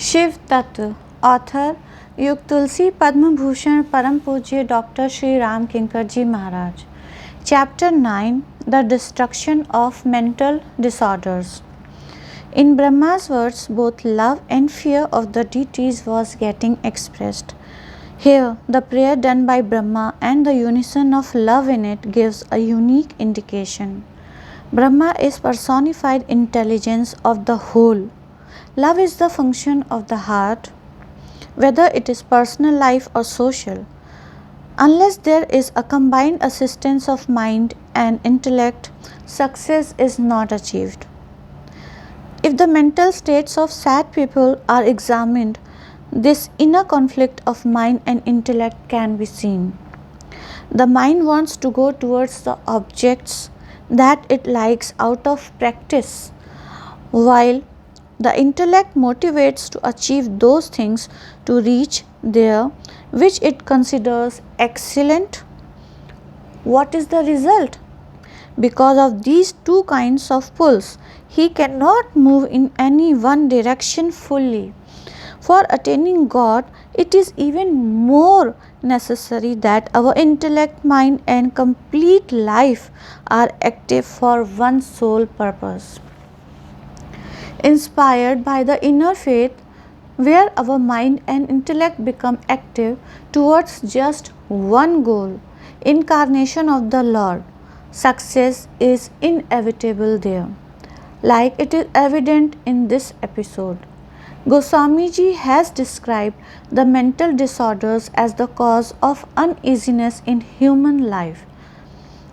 Shiv Tattva, author Yugtulsi Padma Bhushan Param Pujya Dr. Shri Ramkinkarji Maharaj. Chapter 9, The Destruction of Mental Disorders. In Brahma's words, both love and fear of the deities was getting expressed. Here, the prayer done by Brahma and the unison of love in it gives a unique indication. Brahma is personified intelligence of the whole. Love is the function of the heart, whether it is personal life or social. Unless there is a combined assistance of mind and intellect, success is not achieved. If the mental states of sad people are examined, this inner conflict of mind and intellect can be seen. The mind wants to go towards the objects that it likes out of practice, while the intellect motivates to achieve those things to reach there which it considers excellent. What is the result? Because of these two kinds of pulls, he cannot move in any one direction fully. For attaining God, it is even more necessary that our intellect, mind, and complete life are active for one sole purpose. Inspired by the inner faith, where our mind and intellect become active towards just one goal, incarnation of the Lord, success is inevitable there, like it is evident in this episode. Goswami Ji has described the mental disorders as the cause of uneasiness in human life.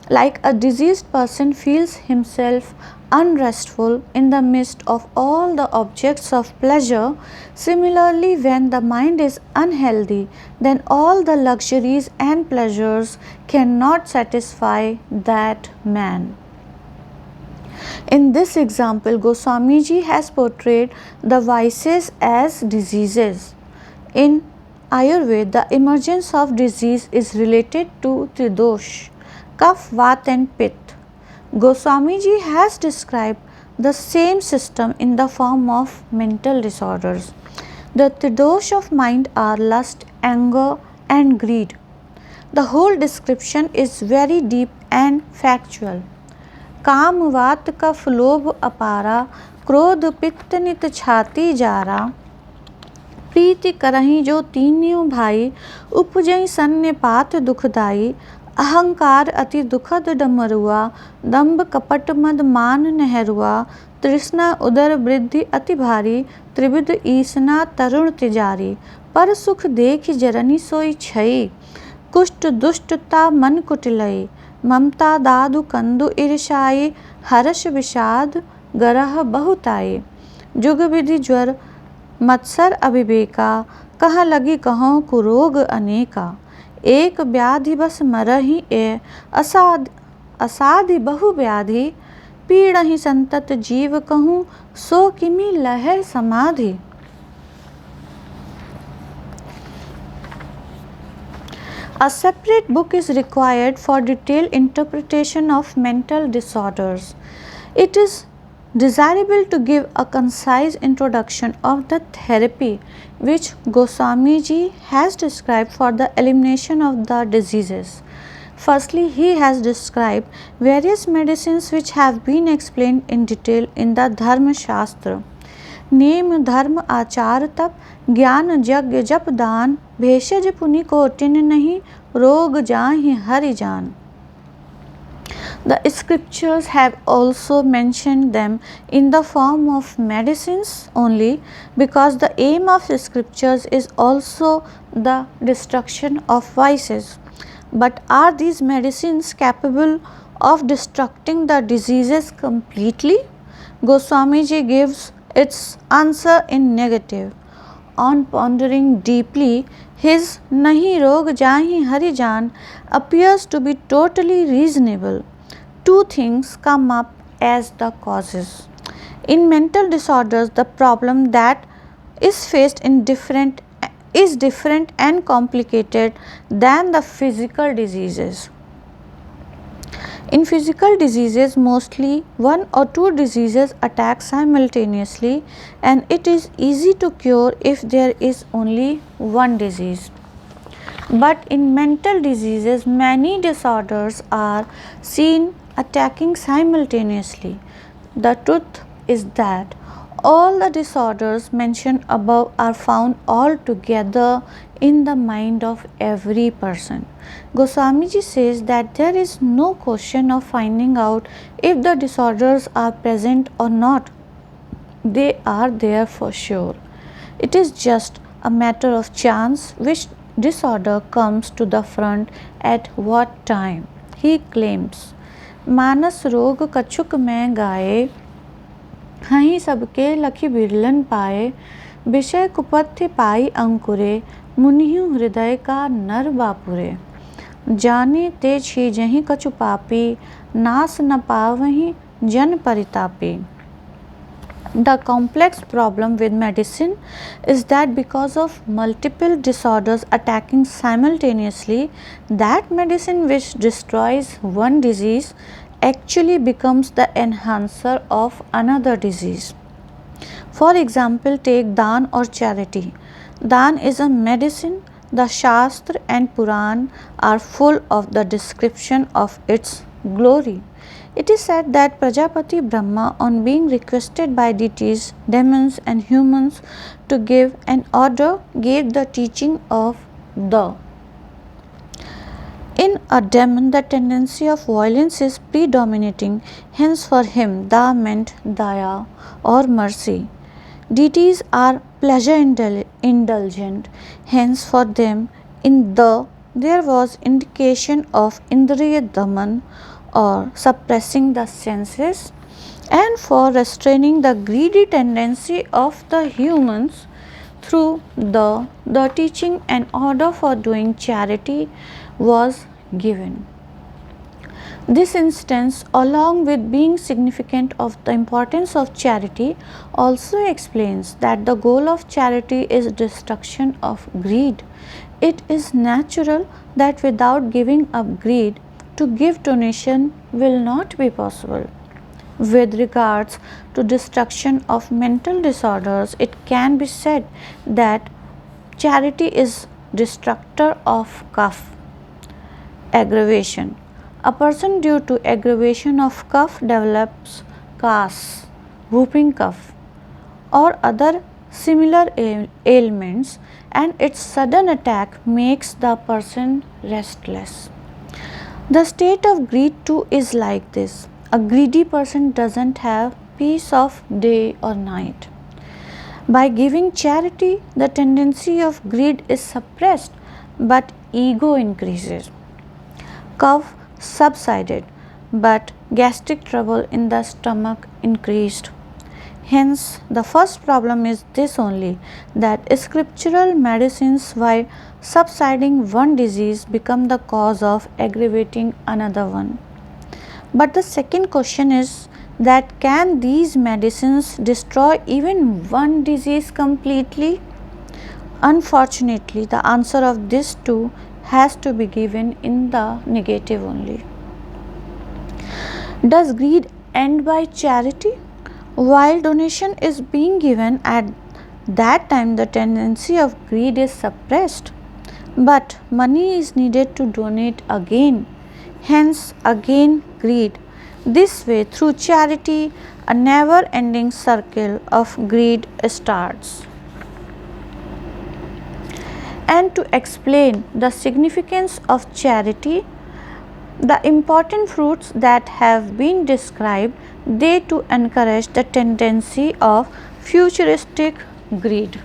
Like a diseased person feels himself unrestful in the midst of all the objects of pleasure, similarly, when the mind is unhealthy, then all the luxuries and pleasures cannot satisfy that man. In this example, Goswami Ji has portrayed the vices as diseases. In Ayurveda, the emergence of disease is related to Tridosh, Kapha, Vata and Pitta. Goswami Ji has described the same system in the form of mental disorders. The Tridosh of mind are lust, anger and greed. The whole description is very deep and factual. काम वात कफ लोभ अपारा, क्रोध पित्त नित छाती Zara, प्रीति करही जो तीन्यों भाई, उपजई सन्निपात दुखदाई, अहंकार अति दुखद डमरुआ, दंभ कपट मद मान नहरुआ, तृष्णा उदर वृद्धि अति भारी, त्रिविध ईसना तरुण तिजारी, पर सुख देख जरनी सोई छई, कुष्ठ दुष्टता मन कुटिलई, ममता दादु कंदु ईर्षाई, हर्ष विषाद गरह बहुताई, जुग विधि ज्वर मत्सर अविवेका, कहाँ लगी कहों कुरोग अनेका, एक व्याधि बस मरहि ए, असाधि बहु व्याधि, पीड़हि संतत जीव कहूँ, सो किमि लहै समाधि. A separate book is required for detailed interpretation of mental disorders. It is desirable to give a concise introduction of the therapy which Goswami Ji has described for the elimination of the diseases. Firstly, he has described various medicines which have been explained in detail in the Dharma Shastra. Name धर्म आचार तप, ज्ञान यज्ञ जप दान, भेषज पुनि cotton नहीं, रोग जाहि हरि जान. The scriptures have also mentioned them in the form of medicines only, because the aim of the scriptures is also the destruction of vices. But are these medicines capable of destructing the diseases completely? Goswami Ji gives its answer in negative. On pondering deeply, his nahi rog jahi hari jaan appears to be totally reasonable. Two things come up as the causes. In mental disorders, the problem that is faced is different and complicated than the physical diseases. In physical diseases, mostly one or two diseases attack simultaneously, and it is easy to cure if there is only one disease. But in mental diseases, many disorders are seen attacking simultaneously. The truth is that all the disorders mentioned above are found all together in the mind of every person. Goswamiji says that there is no question of finding out if the disorders are present or not. They are there for sure. It is just a matter of chance which disorder comes to the front at what time. He claims, मानस रोग कछुक में गाए, हहीं सबके लखी बिरलन पाए, विषय कुपथ्य पाई अंकुरे, मुनिहु हृदय का नर बापुरे, जाने ते छी जहीं कछु पापी, नास न पावहीं जन परितापी. The complex problem with medicine is that because of multiple disorders attacking simultaneously, that medicine which destroys one disease actually becomes the enhancer of another disease. For example, take Dhan or charity. Dhan is a medicine. The Shastra and Puran are full of the description of its glory. It is said that Prajapati Brahma, on being requested by deities, demons, and humans to give an order, gave the teaching of the. In a demon, the tendency of violence is predominating, hence, for him, Da meant Daya or mercy. Deities are pleasure indulgent, hence, for them, in the there was indication of Indriya Daman or suppressing the senses, and for restraining the greedy tendency of the humans through the teaching and order for doing charity was given. This instance, along with being significant of the importance of charity, also explains that the goal of charity is destruction of greed. It is natural that without giving up greed, to give donation will not be possible. With regards to destruction of mental disorders, it can be said that charity is destructor of cough, aggravation. A person due to aggravation of cough develops cas, whooping cough, or other similar ailments, and its sudden attack makes the person restless. The state of greed too is like this. A greedy person doesn't have peace of day or night. By giving charity, the tendency of greed is suppressed, but ego increases. Cough subsided, but gastric trouble in the stomach increased. Hence, the first problem is this only, that scriptural medicines, while subsiding one disease, become the cause of aggravating another one. But the second question is that can these medicines destroy even one disease completely? Unfortunately, the answer of this too has to be given in the negative only. Does greed end by charity? While donation is being given, at that time the tendency of greed is suppressed, but money is needed to donate again, hence again greed. This way, through charity, a never ending circle of greed starts. And to explain the significance of charity, the important fruits that have been described, they too encourage the tendency of futuristic greed.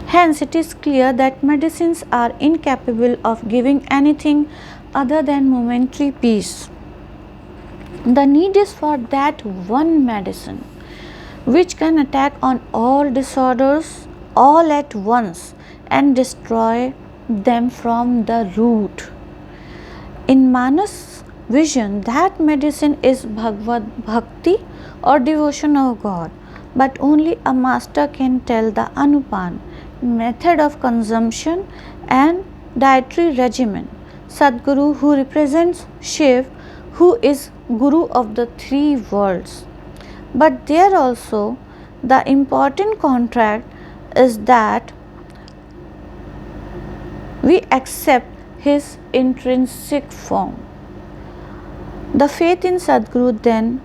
Hence, it is clear that medicines are incapable of giving anything other than momentary peace. The need is for that one medicine which can attack on all disorders all at once and destroy them from the root. In Manas vision, that medicine is Bhagavad Bhakti or devotion of God, but only a master can tell the Anupan, method of consumption and dietary regimen. Sadguru, who represents Shiv, who is Guru of the three worlds. But there also the important contract is that we accept his intrinsic form. The faith in Sadguru then,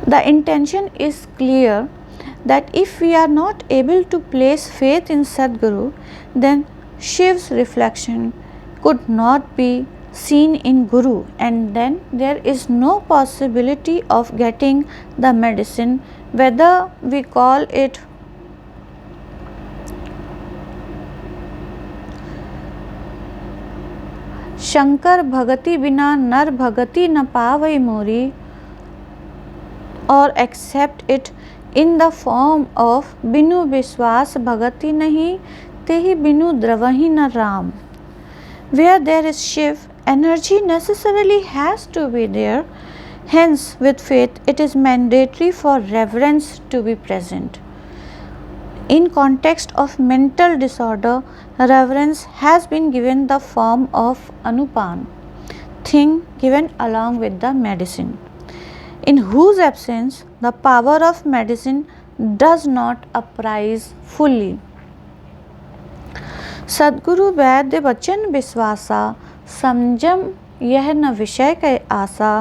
the intention is clear that if we are not able to place faith in Sadguru, then Shiv's reflection could not be seen in Guru, and then there is no possibility of getting the medicine, whether we call it Shankar Bhagati Bina Nar Bhagati Na Pavai Mori, or accept it in the form of Binu Biswas Bhagati Nahi Tehi Binu Dravahi Na Ram. Where there is Shiv, energy necessarily has to be there. Hence, with faith, it is mandatory for reverence to be present. In context of mental disorder, reverence has been given the form of anupan, thing given along with the medicine, in whose absence the power of medicine does not apprise fully. सद्गुरु वैद्य वचन विश्वासा, समझम यह न विषय कै आशा,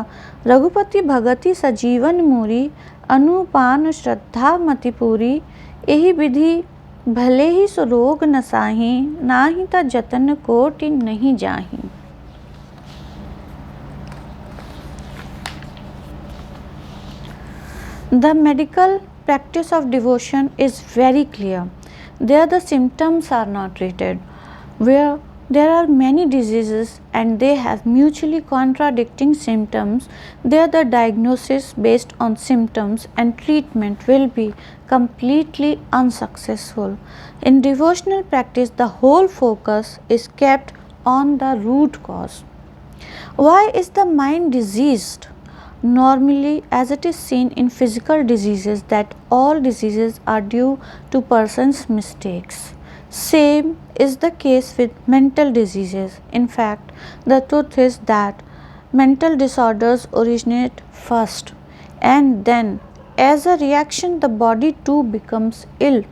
रघुपति भगति सजीवन मूरी, अनुपान श्रद्धा मति पूरी, यही विधि भले ही सुरोग न साही, नाही त जतन कोटि नहीं जाही. The medical practice of devotion is very clear. There the symptoms are not treated. Where there are many diseases and they have mutually contradicting symptoms, there the diagnosis based on symptoms and treatment will be completely unsuccessful. In devotional practice, the whole focus is kept on the root cause. Why is the mind diseased? Normally, as it is seen in physical diseases, that all diseases are due to person's mistakes. Same is the case with mental diseases. In fact, the truth is that mental disorders originate first, and then as a reaction the body too becomes ill.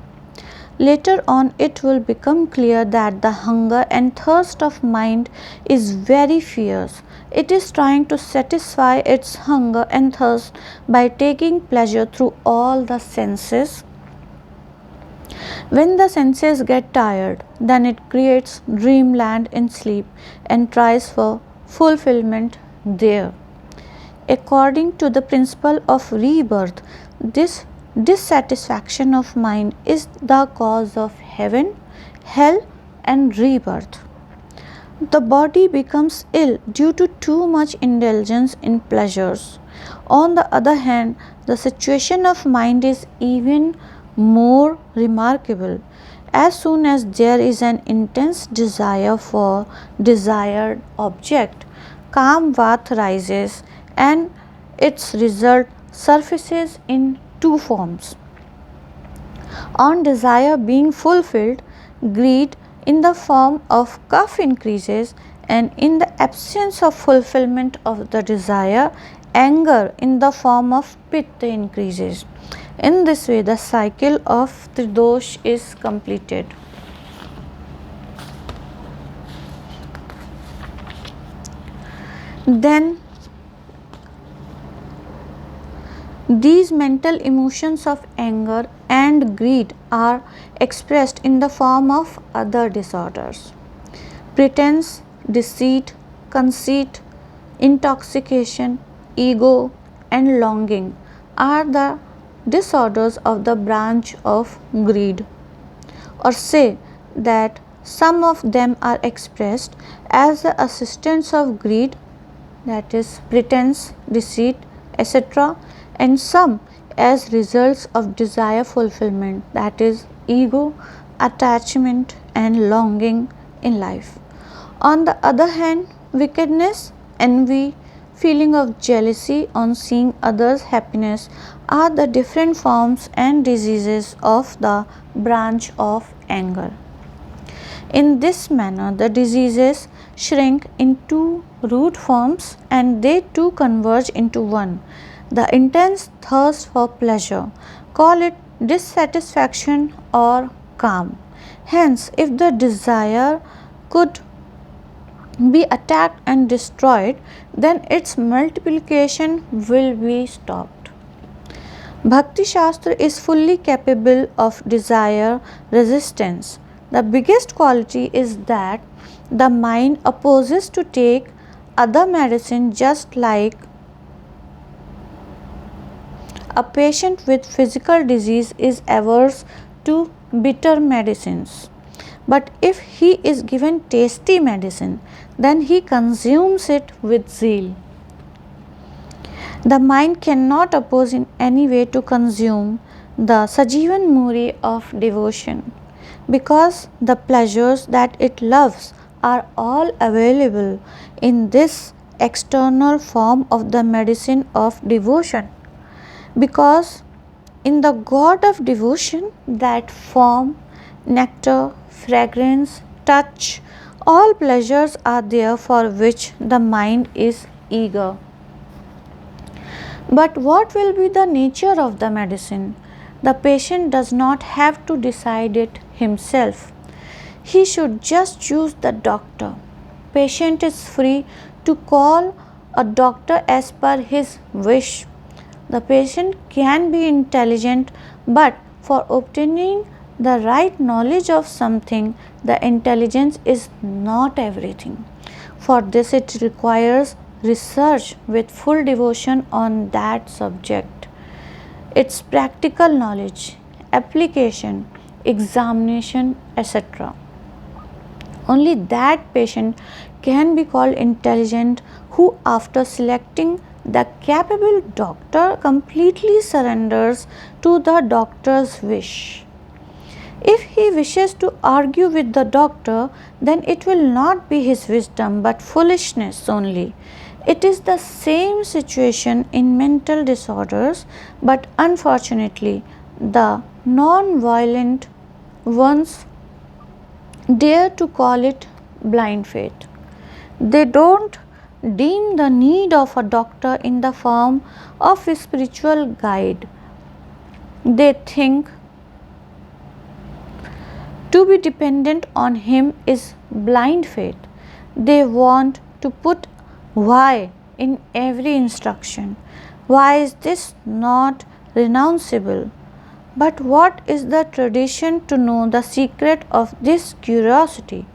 Later on, it will become clear that the hunger and thirst of mind is very fierce. It is trying to satisfy its hunger and thirst by taking pleasure through all the senses. When the senses get tired, then it creates dreamland in sleep and tries for fulfillment there. According to the principle of rebirth, this dissatisfaction of mind is the cause of heaven, hell, and rebirth. The body becomes ill due to too much indulgence in pleasures. On the other hand, the situation of mind is even more remarkable. As soon as there is an intense desire for desired object, calm vath rises and its result surfaces in two forms. On desire being fulfilled, greed in the form of cough increases, and in the absence of fulfillment of the desire, anger in the form of pitta increases. In this way, the cycle of tridosh is completed. Then these mental emotions of anger and greed are expressed in the form of other disorders. Pretense, deceit, conceit, intoxication, ego, and longing are the disorders of the branch of greed. Or say that some of them are expressed as the assistants of greed, that is pretense, deceit, etc., and some as results of desire fulfillment, that is ego, attachment, and longing in life. On the other hand, wickedness, envy, feeling of jealousy on seeing others' happiness are the different forms and diseases of the branch of anger. In this manner, the diseases shrink into root forms and they too converge into one. The intense thirst for pleasure, call it dissatisfaction or calm. Hence, if the desire could be attacked and destroyed, then its multiplication will be stopped. Bhakti Shastra is fully capable of desire resistance. The biggest quality is that the mind opposes to take other medicine, just like a patient with physical disease is averse to bitter medicines. But if he is given tasty medicine, then he consumes it with zeal. The mind cannot oppose in any way to consume the Sajivan Muri of devotion, because the pleasures that it loves are all available in this external form of the medicine of devotion. Because in the God of devotion, that form, nectar, fragrance, touch, all pleasures are there for which the mind is eager. But what will be the nature of the medicine? The patient does not have to decide it himself. He should just choose the doctor. Patient is free to call a doctor as per his wish. The patient can be intelligent, but for obtaining the right knowledge of something, the intelligence is not everything. For this, it requires research with full devotion on that subject, its practical knowledge, application, examination, etc. Only that patient can be called intelligent who, after selecting the capable doctor, completely surrenders to the doctor's wish. If he wishes to argue with the doctor, then it will not be his wisdom but foolishness only. It is the same situation in mental disorders, but unfortunately, the non-violent ones dare to call it blind faith. They don't deem the need of a doctor in the form of a spiritual guide. They think to be dependent on him is blind faith. They want to put why in every instruction. Why is this not renounceable? But what is the tradition to know the secret of this curiosity?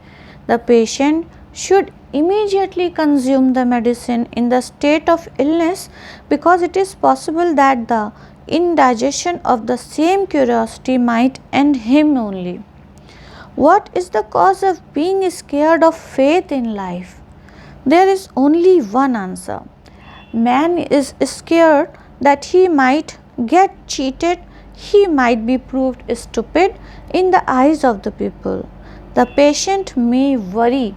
The patient should immediately consume the medicine in the state of illness, because it is possible that the indigestion of the same curiosity might end him only. What is the cause of being scared of faith in life? There is only one answer. Man is scared that he might get cheated, he might be proved stupid in the eyes of the people. The patient may worry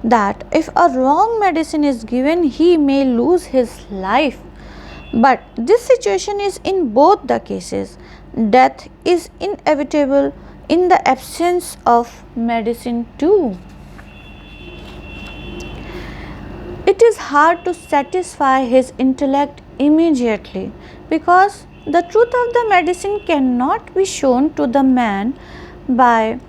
that if a wrong medicine is given, he may lose his life. But this situation is in both the cases. Death is inevitable in the absence of medicine too. It is hard to satisfy his intellect immediately, because the truth of the medicine cannot be shown to the man by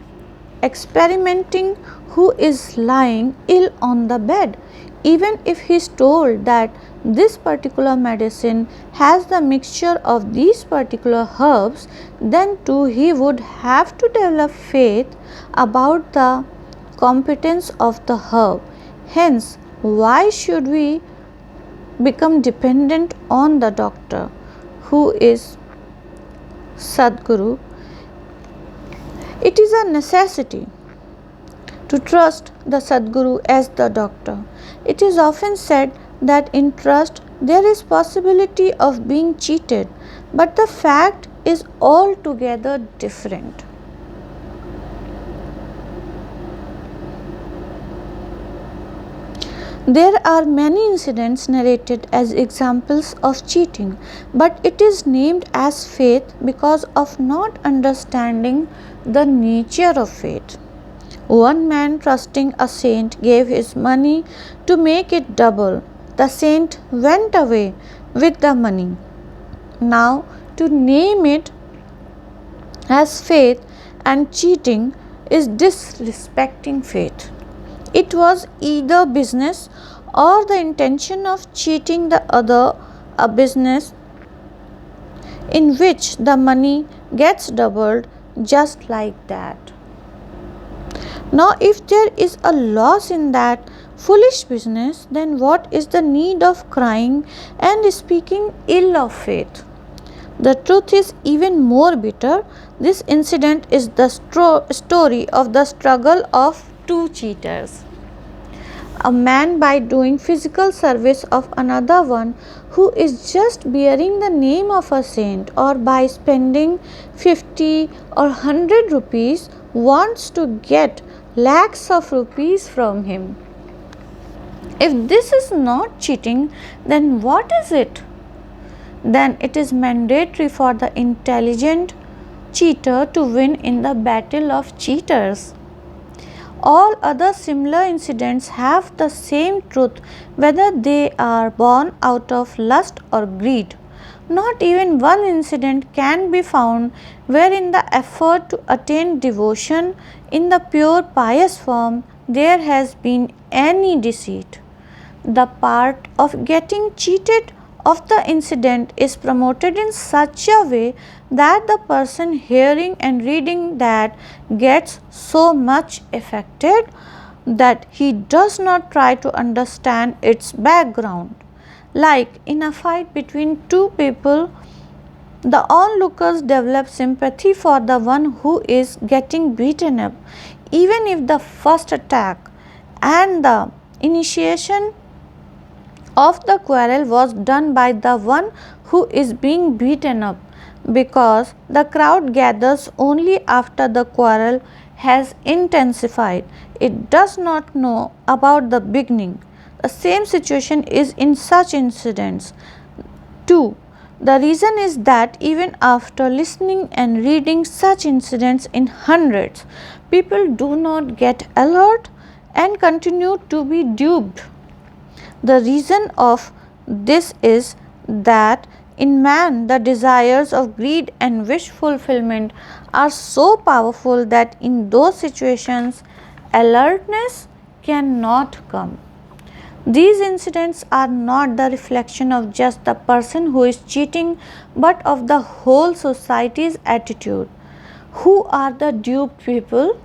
experimenting who is lying ill on the bed. Even if he is told that this particular medicine has the mixture of these particular herbs, then too he would have to develop faith about the competence of the herb. Hence, why should we become dependent on the doctor who is Sadguru? It is a necessity to trust the Sadguru as the doctor. It is often said that in trust there is possibility of being cheated, but the fact is altogether different. There are many incidents narrated as examples of cheating, but it is named as faith because of not understanding the nature of faith. One man, trusting a saint, gave his money to make it double. The saint went away with the money. Now, to name it as faith and cheating is disrespecting faith. It was either business or the intention of cheating the other, a business in which the money gets doubled just like that. Now, if there is a loss in that foolish business, then what is the need of crying and speaking ill of faith? The truth is even more bitter. This incident is the story of the struggle of two cheaters. A man, by doing physical service of another one who is just bearing the name of a saint, or by spending 50 or 100 rupees, wants to get lakhs of rupees from him. If this is not cheating, then what is it? Then it is mandatory for the intelligent cheater to win in the battle of cheaters. All other similar incidents have the same truth, whether they are born out of lust or greed. Not even one incident can be found wherein the effort to attain devotion in the pure pious form there has been any deceit. The part of getting cheated of the incident is promoted in such a way that the person hearing and reading that gets so much affected that he does not try to understand its background. Like in a fight between two people, the onlookers develop sympathy for the one who is getting beaten up, even if the first attack and the initiation of the quarrel was done by the one who is being beaten up, because the crowd gathers only after the quarrel has intensified. It does not know about the beginning. The same situation is in such incidents too. The reason is that even after listening and reading such incidents in hundreds, people do not get alert and continue to be duped. The reason of this is that in man the desires of greed and wish fulfillment are so powerful that in those situations alertness cannot come. These incidents are not the reflection of just the person who is cheating, but of the whole society's attitude. Who are the duped people?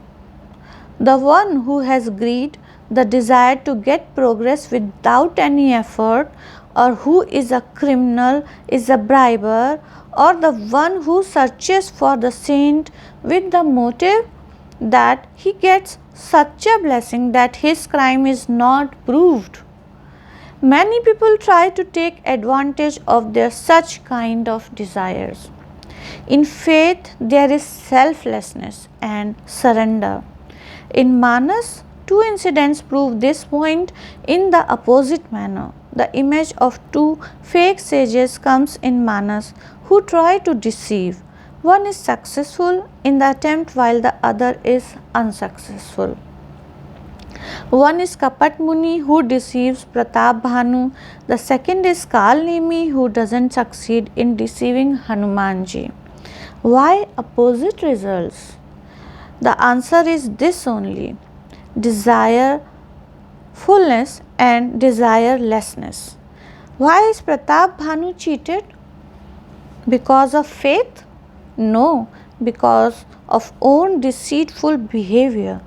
The one who has greed, the desire to get progress without any effort, or who is a criminal, is a briber, or the one who searches for the saint with the motive that he gets such a blessing that his crime is not proved. Many people try to take advantage of their such kind of desires. In faith, there is selflessness and surrender. In Manas, two incidents prove this point in the opposite manner. The image of two fake sages comes in Manas who try to deceive. One is successful in the attempt while the other is unsuccessful. One is Kapat Muni who deceives Pratap Bhanu. The second is Kal Nemi who doesn't succeed in deceiving Hanumanji. Why opposite results? The answer is this only: desirefulness and desirelessness. Why is Pratap Bhanu cheated? Because of faith? No, because of own deceitful behavior.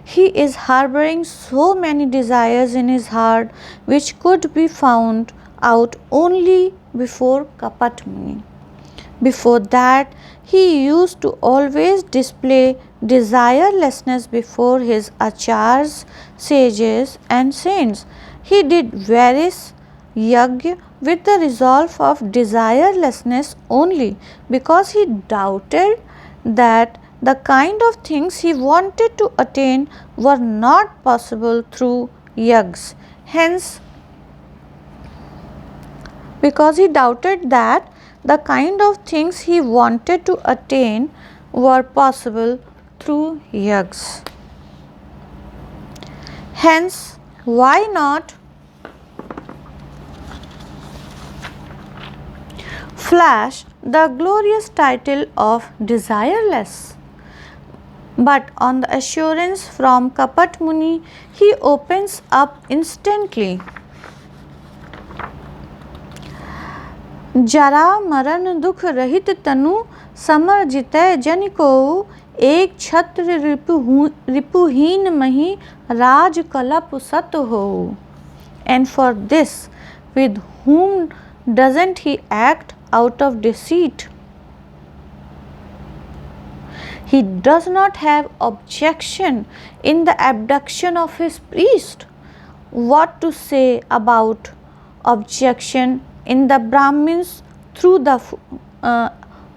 He is harboring so many desires in his heart which could be found out only before Kapat Muni. Before that, he used to always display desirelessness before his acharyas, sages and saints. He did various yajna with the resolve of desirelessness only because he doubted that the kind of things he wanted to attain were not possible through yajnas. Hence, because he doubted that the kind of things he wanted to attain were possible through yags. Hence, why not flash the glorious title of desireless? But on the assurance from Kapat Muni, he opens up instantly. जरा मरण दुख रहित तनु summer जितय जन को एक छत्र रिपुहीन मही राज कलप सत हो. And for this, with whom doesn't he act out of deceit? He does not have objection in the abduction of his priest. What to say about objection in the Brahmins through the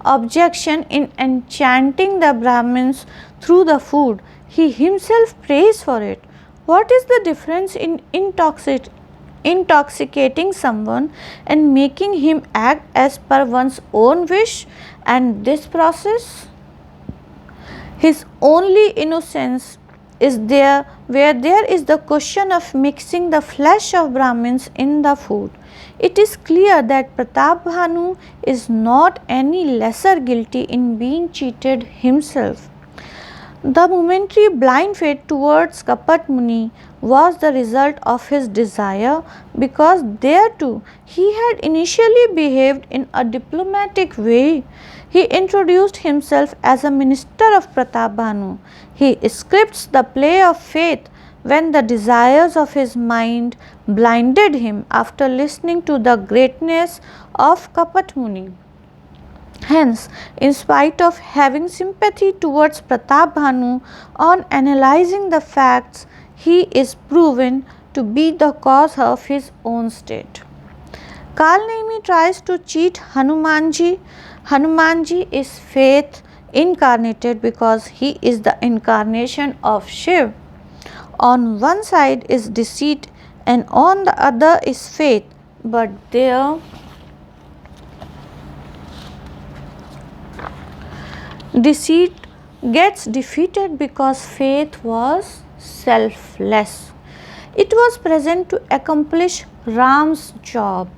objection in enchanting the Brahmins through the food? He himself prays for it. What is the difference in intoxicating someone and making him act as per one's own wish, and this process? His only innocence is there where there is the question of mixing the flesh of Brahmins in the food. It is clear that Pratap Bhanu is not any lesser guilty in being cheated himself. The momentary blind faith towards Kapat Muni was the result of his desire, because there too he had initially behaved in a diplomatic way. He introduced himself as a minister of Pratap Bhanu. He scripts the play of faith when the desires of his mind blinded him after listening to the greatness of Kapat Muni. Hence, in spite of having sympathy towards Pratap Bhanu, on analyzing the facts, he is proven to be the cause of his own state. Kalnemi tries to cheat Hanumanji. Hanumanji is faith incarnated because he is the incarnation of Shiv. On one side is deceit and on the other is faith, but there deceit gets defeated because faith was selfless. It was present to accomplish Ram's job.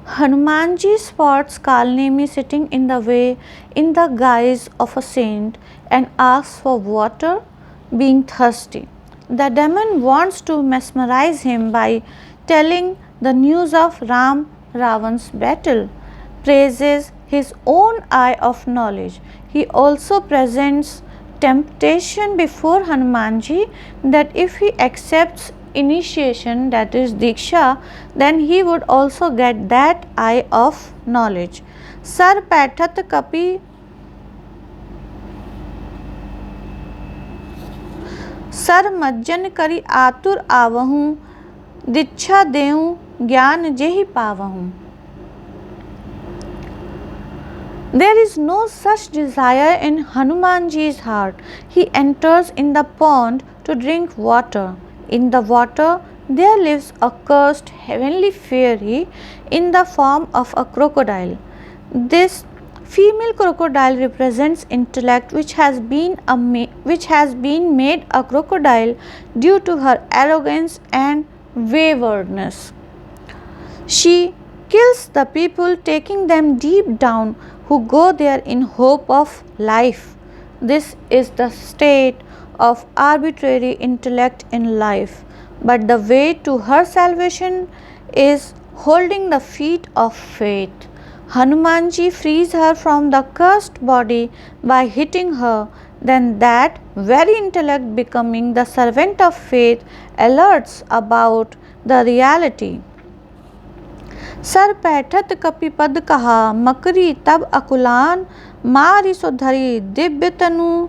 Hanumanji spots Kalnemi sitting in the way in the guise of a saint and asks for water, being thirsty. The demon wants to mesmerize him by telling the news of Ravan's battle, praises his own eye of knowledge. He also presents temptation before Hanumanji that if he accepts initiation, that is Diksha, then he would also get that eye of knowledge. Sar Paithat Kapi सर मज्जन करी आतुर आवहूँ दीक्षा देऊँ ज्ञान जेहि पावहूँ. There is no such desire in Hanumanji's heart. He enters in the pond to drink water. In the water there lives a cursed heavenly fairy in the form of a crocodile. This female crocodile represents intellect, which has been made a crocodile due to her arrogance and waywardness. She kills the people, taking them deep down, who go there in hope of life. This is the state of arbitrary intellect in life, but the way to her salvation is holding the feet of faith. Hanumanji frees her from the cursed body by hitting her. Then that very intellect, becoming the servant of faith, alerts about the reality. सर पैठत कपि पद कहा मकरी तब अकुलान मारी सो धरी दिव्य तनु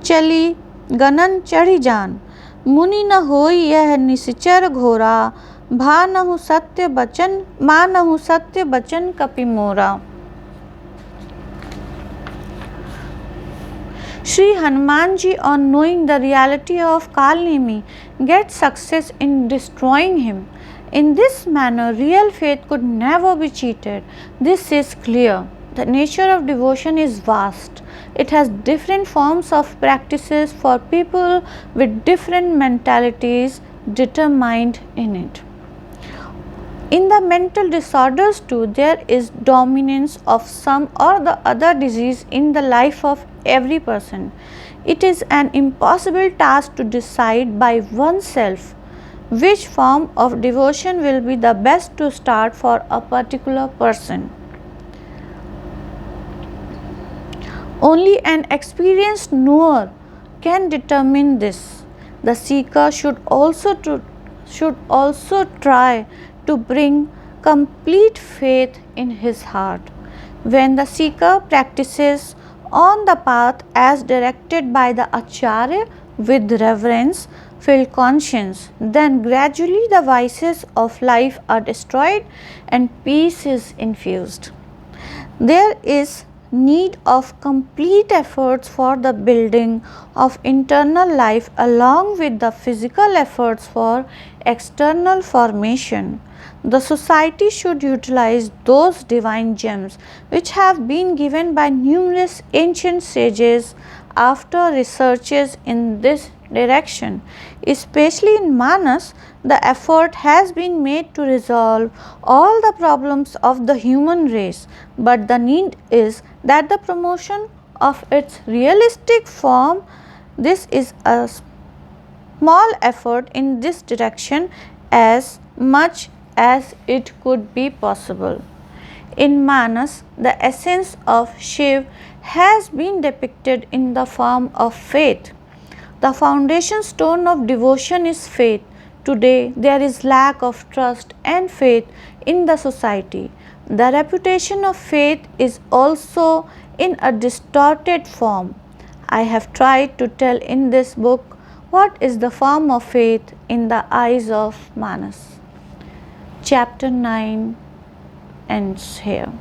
चली गनन चढ़ी जान. मुनि न होई यह निश्चर घोरा भानहु सत्य बचन मानहु सत्य बचन कपि मोरा. Sri Hanumanji, on knowing the reality of Kalnemi get success in destroying him. In this manner, real faith could never be cheated. This is clear. The nature of devotion is vast. It has different forms of practices for people with different mentalities determined in it. In the mental disorders too, there is dominance of some or the other disease in the life of every person. It is an impossible task to decide by oneself which form of devotion will be the best to start for a particular person. Only an experienced knower can determine this. The seeker should also try to bring complete faith in his heart. When the seeker practices on the path as directed by the Acharya with reverence filled conscience, then gradually the vices of life are destroyed and peace is infused. There is need of complete efforts for the building of internal life along with the physical efforts for external formation. The society should utilize those divine gems which have been given by numerous ancient sages after researches in this direction. Especially in Manas, the effort has been made to resolve all the problems of the human race, but the need is that the promotion of its realistic form. This is a small effort in this direction as much as it could be possible. In Manas, the essence of Shiv has been depicted in the form of faith. The foundation stone of devotion is faith. Today, there is lack of trust and faith in the society. The reputation of faith is also in a distorted form. I have tried to tell in this book what is the form of faith in the eyes of Manas. Chapter 9 ends here.